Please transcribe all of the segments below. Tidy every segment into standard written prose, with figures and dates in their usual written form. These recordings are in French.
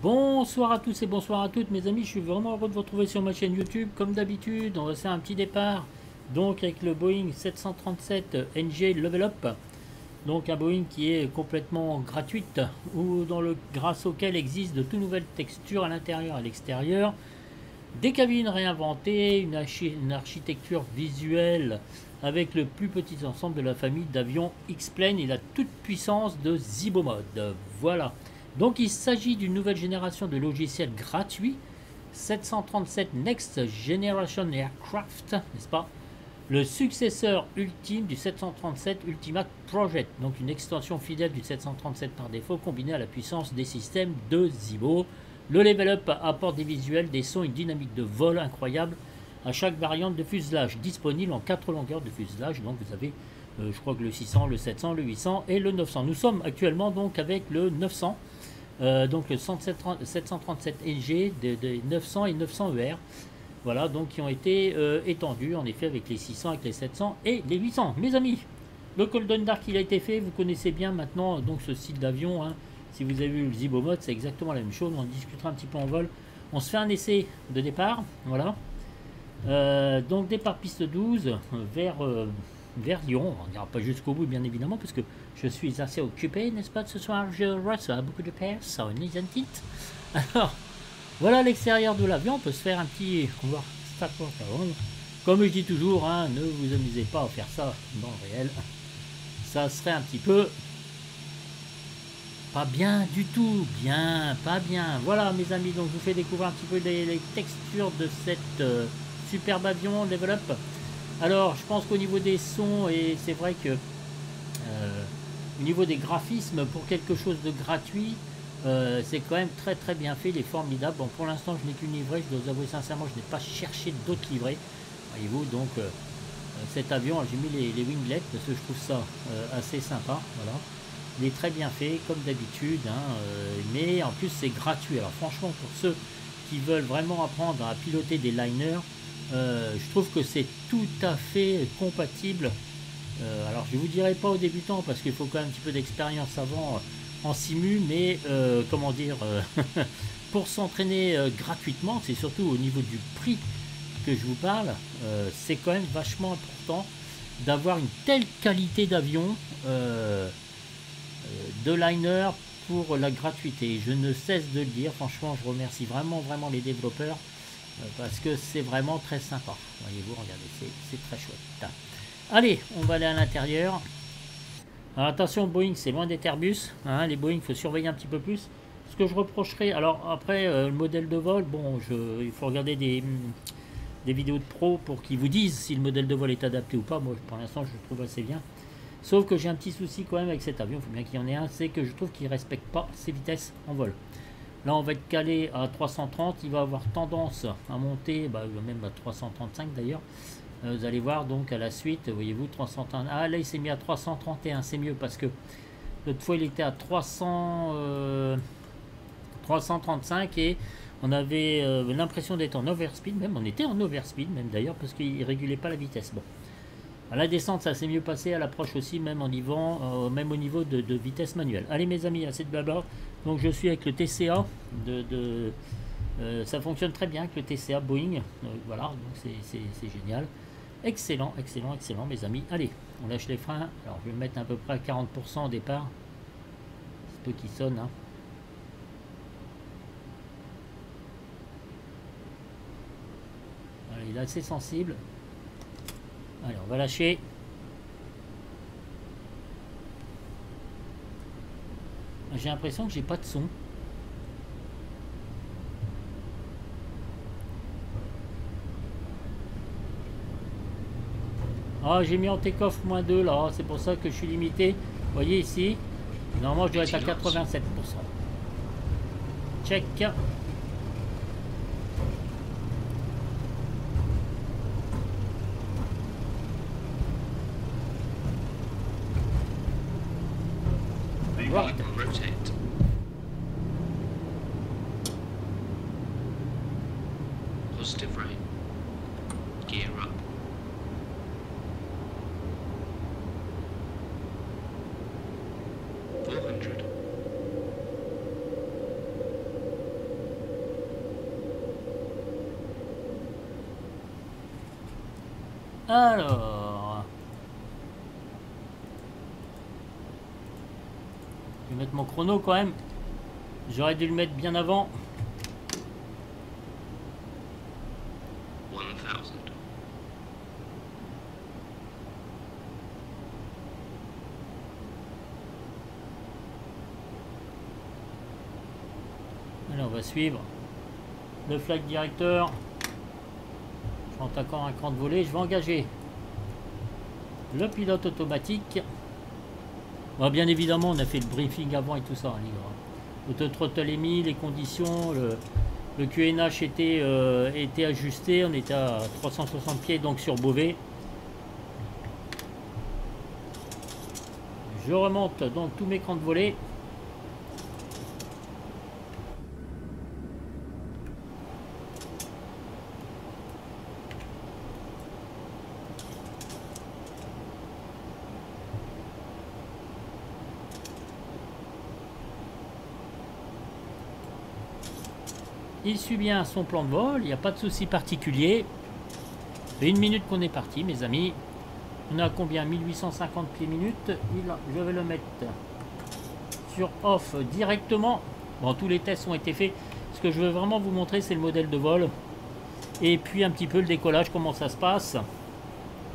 Bonsoir à tous et bonsoir à toutes mes amis, je suis vraiment heureux de vous retrouver sur ma chaîne YouTube. Comme d'habitude, on va faire un petit départ donc avec le Boeing 737 NG Level Up. Donc un Boeing qui est complètement gratuite ou grâce auquel existent de tout nouvelles textures à l'intérieur et à l'extérieur. Des cabines réinventées, une architecture visuelle avec le plus petit ensemble de la famille d'avions X-Plane et la toute puissance de Zibomod. Voilà. Donc il s'agit d'une nouvelle génération de logiciels gratuits, 737 Next Generation Aircraft, n'est-ce pas? Le successeur ultime du 737 Ultimate Project, donc une extension fidèle du 737 par défaut combinée à la puissance des systèmes de Zibo. Le Level Up apporte des visuels, des sons et une dynamique de vol incroyable à chaque variante de fuselage, disponible en 4 longueurs de fuselage. Donc vous avez, je crois que le 600, le 700, le 800 et le 900. Nous sommes actuellement donc avec le 900. Donc le 737 NG de 900 et 900 ER, voilà, donc qui ont été étendus en effet avec les 600, avec les 700 et les 800. Mes amis, le Golden Dark il a été fait, vous connaissez bien maintenant donc ce style d'avion, hein. Si vous avez vu le Zibomod, c'est exactement la même chose, on en discutera un petit peu en vol. On se fait un essai de départ, voilà. Donc départ piste 12 vers Lyon, on n'ira pas jusqu'au bout bien évidemment parce que je suis assez occupé, n'est-ce pas, ce soir je reçois beaucoup de personnes, isn't it? Alors, voilà l'extérieur de l'avion, on peut se faire un petit... Comme je dis toujours, hein, ne vous amusez pas à faire ça dans le réel, ça serait un petit peu... pas bien du tout, pas bien. Voilà mes amis, donc je vous fais découvrir un petit peu les textures de cette superbe avion Level Up. Alors je pense qu'au niveau des sons, et c'est vrai que au niveau des graphismes, pour quelque chose de gratuit, c'est quand même très bien fait, il est formidable. Bon, pour l'instant je n'ai qu'une livrée, je dois avouer sincèrement, je n'ai pas cherché d'autres livrées, voyez-vous. Donc cet avion, j'ai mis les winglets parce que je trouve ça assez sympa, voilà. Il est très bien fait comme d'habitude, hein, mais en plus c'est gratuit. Alors franchement, pour ceux qui veulent vraiment apprendre à piloter des liners, je trouve que c'est tout à fait compatible. Alors je vous dirai pas aux débutants parce qu'il faut quand même un petit peu d'expérience avant en simu, mais comment dire, pour s'entraîner gratuitement, c'est surtout au niveau du prix que je vous parle, c'est quand même vachement important d'avoir une telle qualité d'avion, de liner pour la gratuité. Je ne cesse de le dire, franchement je remercie vraiment les développeurs parce que c'est vraiment très sympa. Voyez-vous, regardez, c'est très chouette. Allez, on va aller à l'intérieur. Alors attention, Boeing c'est loin d'être Airbus, hein, les Boeing il faut surveiller un petit peu plus. Ce que je reprocherai, alors après le modèle de vol, bon, il faut regarder des vidéos de pro pour qu'ils vous disent si le modèle de vol est adapté ou pas. Moi pour l'instant je le trouve assez bien. Sauf que j'ai un petit souci quand même avec cet avion, il faut bien qu'il y en ait un, c'est que je trouve qu'il ne respecte pas ses vitesses en vol. Là on va être calé à 330, il va avoir tendance à monter, même à 335 d'ailleurs. Vous allez voir donc à la suite, voyez-vous, 331. Ah là il s'est mis à 331, c'est mieux parce que l'autre fois il était à 335 et on avait l'impression d'être en overspeed, même on était en overspeed même d'ailleurs parce qu'il ne régulait pas la vitesse. Bon. À la descente ça s'est mieux passé, à l'approche aussi, même en même au niveau de vitesse manuelle. Allez mes amis, assez de blabla. Donc je suis avec le TCA ça fonctionne très bien avec le TCA Boeing, voilà, donc c'est génial. Excellent mes amis. Allez, on lâche les freins. Alors je vais me mettre à peu près à 40% au départ. C'est peu qui sonne, hein. Voilà, il est assez sensible. Allez, on va lâcher. J'ai l'impression que j'ai pas de son. Ah, j'ai mis en take-off -2 là, c'est pour ça que je suis limité. Vous voyez ici, normalement je dois être à 87%. Check. Rotate. Positive right. Gear up. Alors, je vais mettre mon chrono quand même. J'aurais dû le mettre bien avant. 1000. Allez, on va suivre le flag directeur. Je rentre encore un cran de volée. Je vais engager le pilote automatique. Bon, bien évidemment, on a fait le briefing avant et tout ça, les gars. L'auto-throttle est mis, les conditions, le QNH était ajusté. On était à 360 pieds donc sur Beauvais. Je remonte donc tous mes crans de volée. Il suit bien son plan de vol, il n'y a pas de souci particulier. Et 1 minute qu'on est parti, mes amis. On a combien? 1850 pieds minutes. Je vais le mettre sur off directement. Bon, tous les tests ont été faits. Ce que je veux vraiment vous montrer, c'est le modèle de vol. Et puis un petit peu le décollage, comment ça se passe.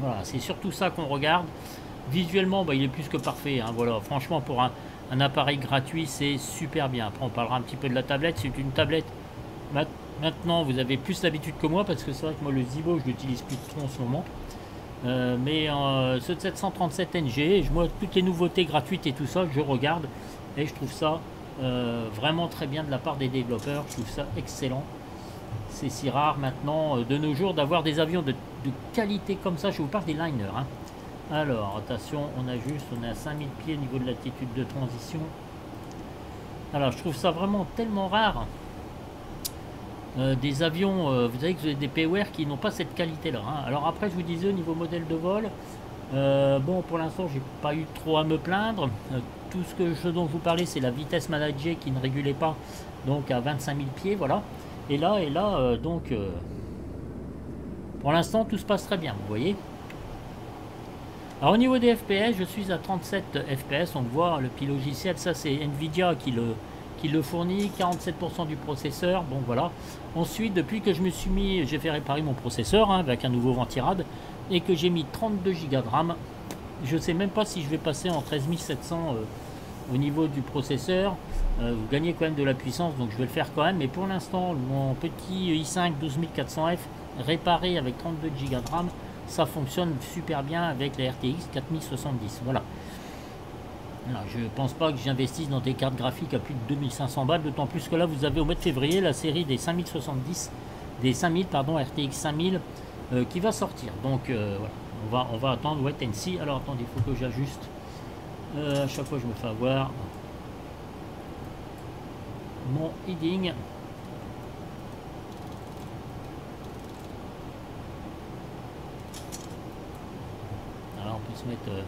Voilà, c'est surtout ça qu'on regarde. Visuellement, bah, il est plus que parfait. Hein, voilà, franchement, pour un appareil gratuit, c'est super bien. Après, on parlera un petit peu de la tablette. C'est une tablette. Maintenant, vous avez plus l'habitude que moi, parce que c'est vrai que moi, le Zibo, je l'utilise plus trop en ce moment. Mais ce 737 NG, moi, toutes les nouveautés gratuites et tout ça, je regarde. Et je trouve ça vraiment très bien de la part des développeurs. Je trouve ça excellent. C'est si rare maintenant, de nos jours, d'avoir des avions de qualité comme ça. Je vous parle des liners. Hein. Alors, attention, on est à 5000 pieds au niveau de latitude de transition. Alors, je trouve ça vraiment tellement rare. Des avions, vous savez que vous avez des POR qui n'ont pas cette qualité là. Hein. Alors après, je vous disais au niveau modèle de vol, bon, pour l'instant, j'ai pas eu trop à me plaindre. Tout ce dont je vous parlais, c'est la vitesse managée qui ne régulait pas, donc à 25 000 pieds, voilà. Et là, donc, pour l'instant, tout se passe très bien, vous voyez. Alors au niveau des FPS, je suis à 37 FPS, on voit le pilote logiciel, ça c'est Nvidia qui le fournit, 47% du processeur, bon voilà. Ensuite, depuis que je me suis mis, j'ai fait réparer mon processeur hein, avec un nouveau Ventirad, et que j'ai mis 32 Go de RAM, je ne sais même pas si je vais passer en 13700 au niveau du processeur. Vous gagnez quand même de la puissance, donc je vais le faire quand même, mais pour l'instant, mon petit i5 12400F réparé avec 32 Go de RAM, ça fonctionne super bien avec la RTX 4070, voilà. Alors, je ne pense pas que j'investisse dans des cartes graphiques à plus de 2500 balles, d'autant plus que là vous avez au mois de février la série des 5070, des 5000 pardon, RTX 5000 qui va sortir. Donc voilà, on va attendre wait and see. Alors attendez, il faut que j'ajuste. À chaque fois je me fais avoir mon heading. Alors on peut se mettre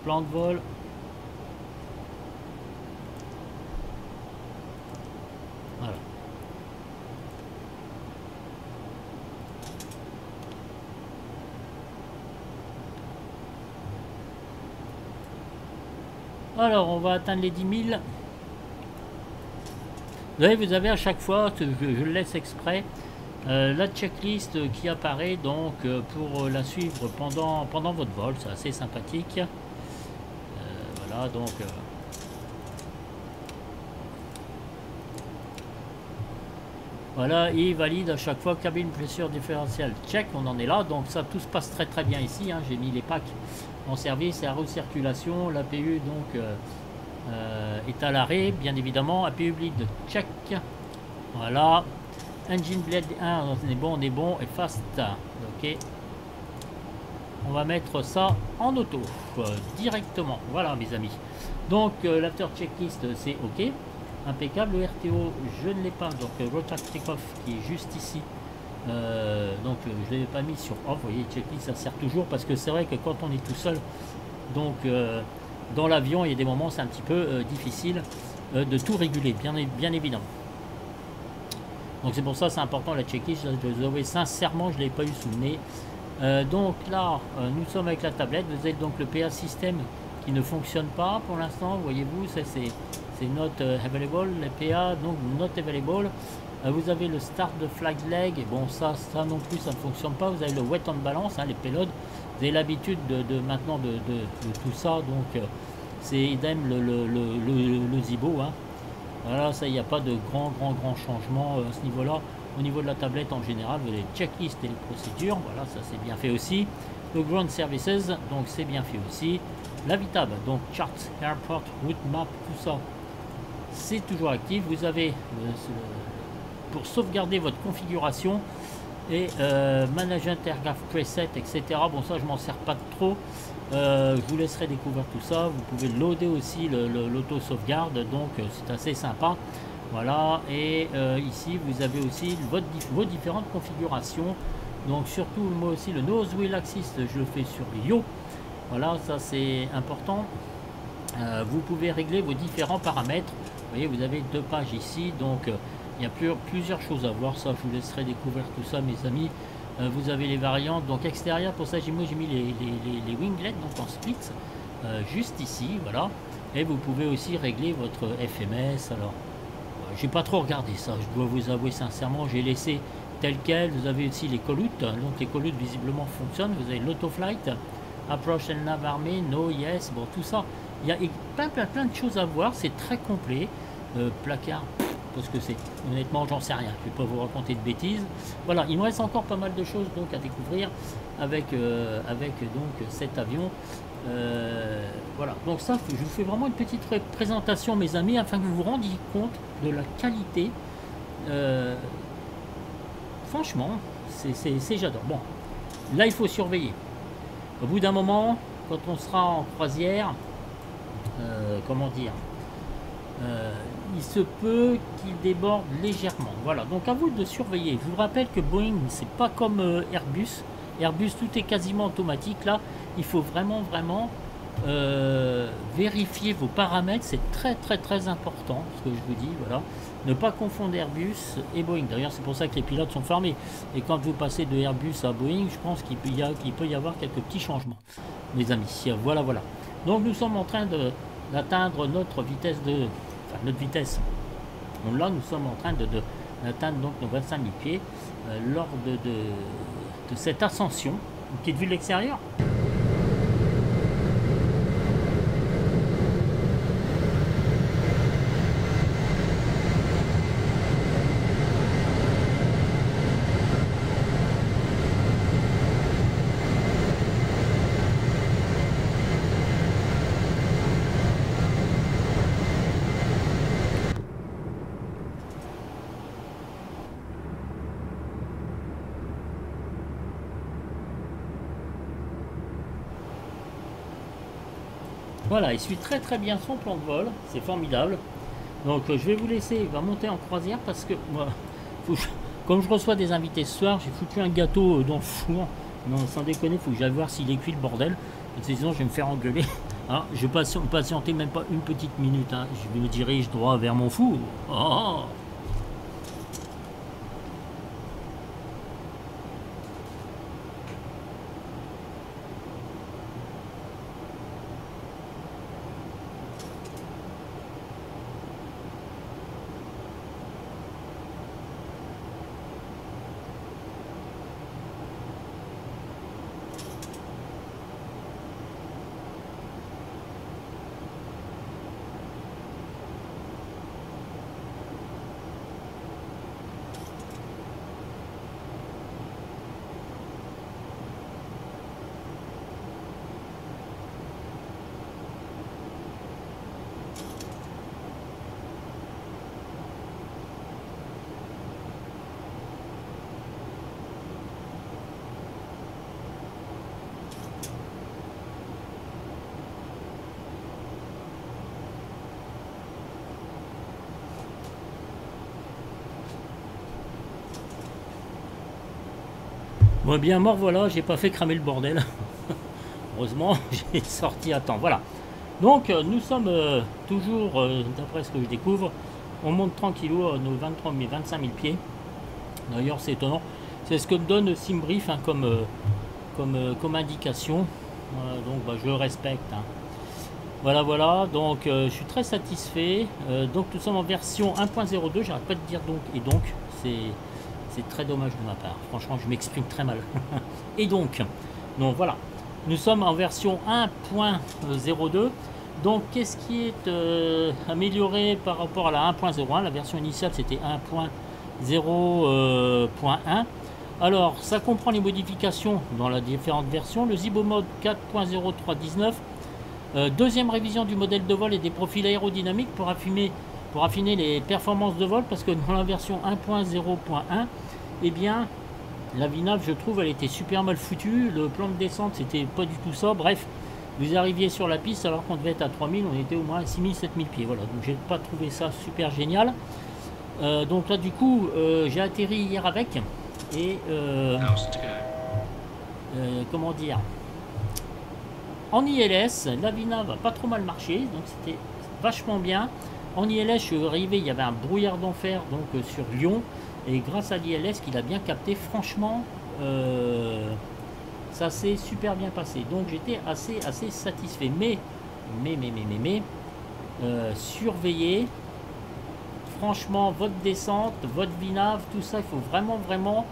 plan de vol. Voilà. Alors, on va atteindre les 10 000. Vous avez à chaque fois, je le laisse exprès, la checklist qui apparaît donc pour la suivre pendant votre vol. C'est assez sympathique. Voilà, donc voilà, il valide à chaque fois cabine pressure différentielle check, on en est là, donc ça tout se passe très très bien ici, hein. J'ai mis les packs en service et à recirculation, l'APU donc est à l'arrêt, bien évidemment, APU bleed check, voilà, engine blade 1, on est bon, et fast, ok. On va mettre ça en auto directement. Voilà mes amis. Donc l'after checklist c'est ok. Impeccable. Le RTO je ne l'ai pas. Donc rotor takeoff qui est juste ici. Donc je ne l'ai pas mis sur off. Vous voyez, checklist ça sert toujours parce que c'est vrai que quand on est tout seul, donc dans l'avion il y a des moments c'est un petit peu difficile. de tout réguler, bien évidemment. Donc c'est pour ça c'est important la checklist. Je vous avoue sincèrement, je ne l'ai pas eu sous le nez. Donc là, nous sommes avec la tablette. Vous avez donc le PA système qui ne fonctionne pas pour l'instant. Voyez-vous, c'est not available. Le PA, donc not available. Vous avez le start de flag leg. Bon, ça non plus, ça ne fonctionne pas. Vous avez le wet on balance, hein, les payloads. Vous avez l'habitude maintenant de tout ça. Donc c'est idem le Zibo. Hein. Voilà, ça, il n'y a pas de grand changement à ce niveau-là. Au niveau de la tablette en général, vous avez les checklists et les procédures. Voilà, ça c'est bien fait aussi. Le Ground Services, donc c'est bien fait aussi. La VTAB, donc Charts, Airport, Route Map, tout ça, c'est toujours actif. Vous avez pour sauvegarder votre configuration et Management Aircraft Preset, etc. Bon, ça je m'en sers pas trop. Je vous laisserai découvrir tout ça. Vous pouvez loader aussi l'auto-sauvegarde, donc c'est assez sympa. Voilà, et ici vous avez aussi vos différentes configurations. Donc surtout moi aussi le nose wheel axis, je le fais sur Yo. Voilà, ça c'est important. Vous pouvez régler vos différents paramètres. Vous voyez, vous avez 2 pages ici, donc il y a plusieurs choses à voir. Ça, je vous laisserai découvrir tout ça, mes amis. Vous avez les variantes, donc extérieur, pour ça j'ai mis les winglets donc en split, juste ici, voilà. Et vous pouvez aussi régler votre FMS. Alors, j'ai pas trop regardé ça, je dois vous avouer sincèrement, j'ai laissé tel quel. Vous avez aussi les colutes, donc les colutes visiblement fonctionnent. Vous avez l'autoflight, approach and nav armé, no, yes, bon tout ça. Il y a plein de choses à voir, c'est très complet. Placard, parce que c'est, honnêtement j'en sais rien, je vais pas vous raconter de bêtises. Voilà, il me reste encore pas mal de choses donc à découvrir avec donc cet avion. Voilà, donc ça je vous fais vraiment une petite présentation, mes amis, afin que vous vous rendiez compte de la qualité. Franchement c'est j'adore. Bon, là il faut surveiller au bout d'un moment quand on sera en croisière, comment dire, il se peut qu'il déborde légèrement. Voilà, donc à vous de surveiller. Je vous rappelle que Boeing, c'est pas comme Airbus. Airbus, tout est quasiment automatique. Là, il faut vraiment vérifier vos paramètres. C'est très important, ce que je vous dis. Voilà, ne pas confondre Airbus et Boeing. D'ailleurs, c'est pour ça que les pilotes sont formés. Et quand vous passez de Airbus à Boeing, je pense qu'il peut y avoir quelques petits changements, mes amis. Voilà. Donc, nous sommes en train d'atteindre notre vitesse notre vitesse. Donc là, nous sommes en train d'atteindre donc nos 25 000 pieds lors de cette ascension. Une petite vue de l'extérieur. Voilà, il suit très bien son plan de vol, c'est formidable. Donc je vais vous laisser, il va monter en croisière parce que moi, comme je reçois des invités ce soir, j'ai foutu un gâteau dans le four. Non, sans déconner, il faut que j'aille voir s'il est cuit le bordel. Sinon je vais me faire engueuler. Hein, je vais patienter même pas une petite minute. Hein. Je me dirige droit vers mon four. Oh. Bon, bien mort, voilà, j'ai pas fait cramer le bordel. Heureusement, j'ai sorti à temps. Voilà. Donc nous sommes toujours, d'après ce que je découvre, on monte tranquillou à nos 23 000, 25 000 pieds. D'ailleurs c'est étonnant, c'est ce que me donne Simbrief hein, comme indication. Donc bah, je le respecte. Hein. Voilà, donc je suis très satisfait. Donc nous sommes en version 1.02, j'arrête pas de dire donc et donc, c'est très dommage de ma part. Franchement, je m'exprime très mal. Et donc voilà, nous sommes en version 1.02. Donc qu'est-ce qui est amélioré par rapport à la 1.01? La version initiale c'était 1.0.1. Alors ça comprend les modifications dans la différentes versions. Le Zibo Mode 4.0319. Deuxième révision du modèle de vol et des profils aérodynamiques pour affiner les performances de vol, parce que dans la version 1.0.1, eh bien, la Vinave, je trouve, elle était super mal foutue. Le plan de descente, c'était pas du tout ça. Bref, vous arriviez sur la piste alors qu'on devait être à 3000, on était au moins à 6000, 7000 pieds. Voilà, donc j'ai pas trouvé ça super génial. Donc là, du coup, j'ai atterri hier avec. Et comment dire, en ILS, la Vinave va pas trop mal marché, donc c'était vachement bien. En ILS, je suis arrivé, il y avait un brouillard d'enfer donc sur Lyon, et grâce à l'ILS qu'il a bien capté, franchement, ça s'est super bien passé. Donc j'étais assez satisfait. Mais surveillez. Franchement, votre descente, votre Vinave, tout ça, il faut vraiment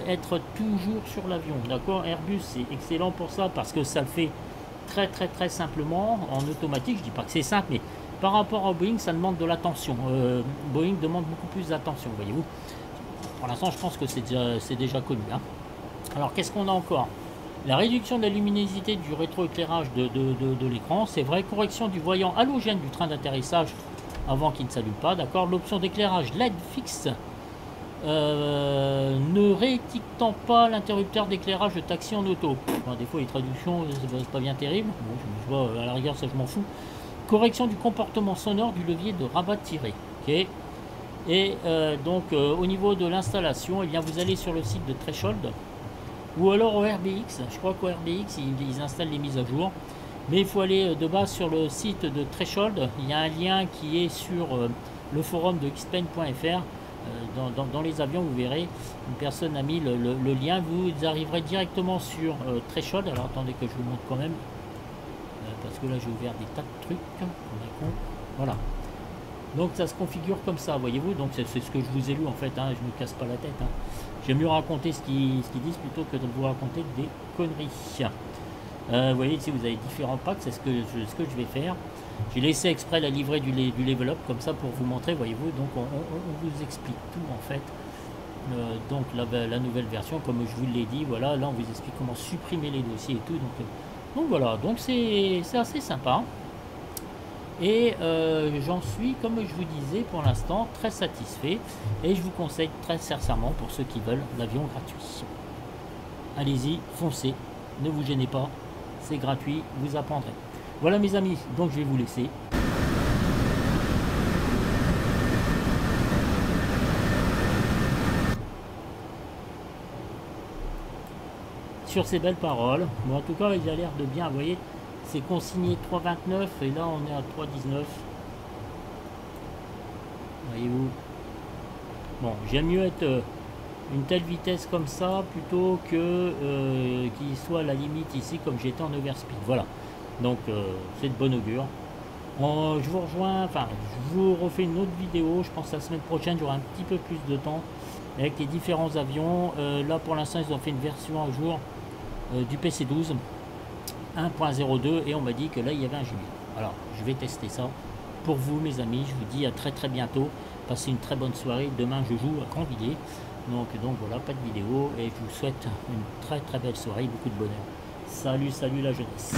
être toujours sur l'avion. D'accord, Airbus, c'est excellent pour ça parce que ça le fait très simplement en automatique. Je dis pas que c'est simple, mais par rapport à Boeing, ça demande de l'attention. Boeing demande beaucoup plus d'attention, voyez-vous. Pour l'instant, je pense que c'est déjà connu. Hein. Alors, qu'est-ce qu'on a encore? La réduction de la luminosité du rétroéclairage de l'écran, c'est vrai. Correction du voyant halogène du train d'atterrissage avant qu'il ne s'allume pas, d'accord. L'option d'éclairage LED fixe ne réétiquetant pas l'interrupteur d'éclairage de taxi en auto. Bon, des fois les traductions c'est pas bien terrible. Bon, je vois, à la rigueur ça je m'en fous. Correction du comportement sonore du levier de rabat tiré. Ok. Et donc au niveau de l'installation, eh bien vous allez sur le site de Threshold ou alors au RBX. Je crois qu'au RBX ils installent les mises à jour. Mais il faut aller de base sur le site de Threshold. Il y a un lien qui est sur le forum de xpen.fr. Dans les avions, vous verrez, une personne a mis le lien. Vous arriverez directement sur Threshold. Alors attendez que je vous montre quand même. Parce que là, j'ai ouvert des tas de trucs. Voilà. Donc ça se configure comme ça, voyez-vous. Donc c'est ce que je vous ai lu en fait. Hein. Je ne me casse pas la tête. Hein. J'aime mieux raconter ce qu'ils disent plutôt que de vous raconter des conneries. Vous voyez ici vous avez différents packs, c'est ce que je vais faire. J'ai laissé exprès la livrée du level up comme ça pour vous montrer, voyez-vous. Donc on vous explique tout en fait. Donc la nouvelle version, comme je vous l'ai dit, voilà, là on vous explique comment supprimer les dossiers et tout. Donc voilà, donc c'est assez sympa. Et j'en suis, comme je vous disais, pour l'instant très satisfait. Et je vous conseille très sincèrement pour ceux qui veulent l'avion gratuit. Allez-y, foncez, ne vous gênez pas. C'est gratuit, vous apprendrez. Voilà mes amis, donc je vais vous laisser. Sur ces belles paroles, bon, en tout cas il a l'air de bien, vous voyez, c'est consigné 3,29 et là on est à 3,19. Voyez-vous. Bon, j'aime mieux être une telle vitesse comme ça plutôt que qu'il soit à la limite ici comme j'étais en overspeed. Voilà, donc c'est de bon augure. Je vous rejoins, enfin je vous refais une autre vidéo, je pense la semaine prochaine j'aurai un petit peu plus de temps avec les différents avions. Là pour l'instant ils ont fait une version à jour du PC12 1.02 et on m'a dit que là il y avait un Jubilé. Alors je vais tester ça pour vous mes amis, je vous dis à très bientôt, passez une très bonne soirée, demain je joue à Grandvilliers. Donc voilà, pas de vidéo et je vous souhaite une très belle soirée, beaucoup de bonheur. Salut la jeunesse.